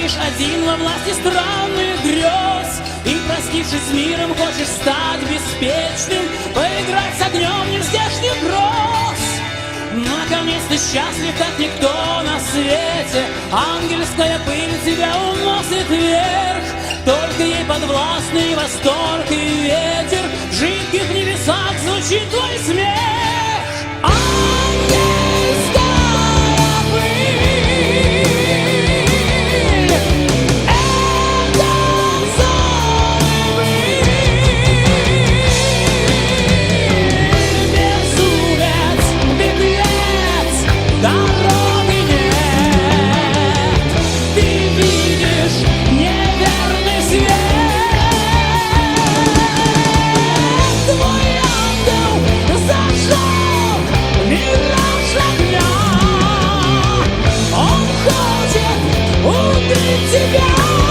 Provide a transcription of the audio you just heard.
стоишь один во власти странных грез, и, простившись с миром, хочешь стать беспечным, поиграть с огнем нездешних гроз. Наконец-то счастлив, как никто на свете, ангельская пыль тебя уносит вверх. Только ей подвластный восторг и ветер, в жидких небесах звучит твой смех. Ангельская пыль, это зоры безумец, беглец, дороги нет. Ты видишь неверный свет, твой ангел зажег мираж огня. Он хочет убить тебя.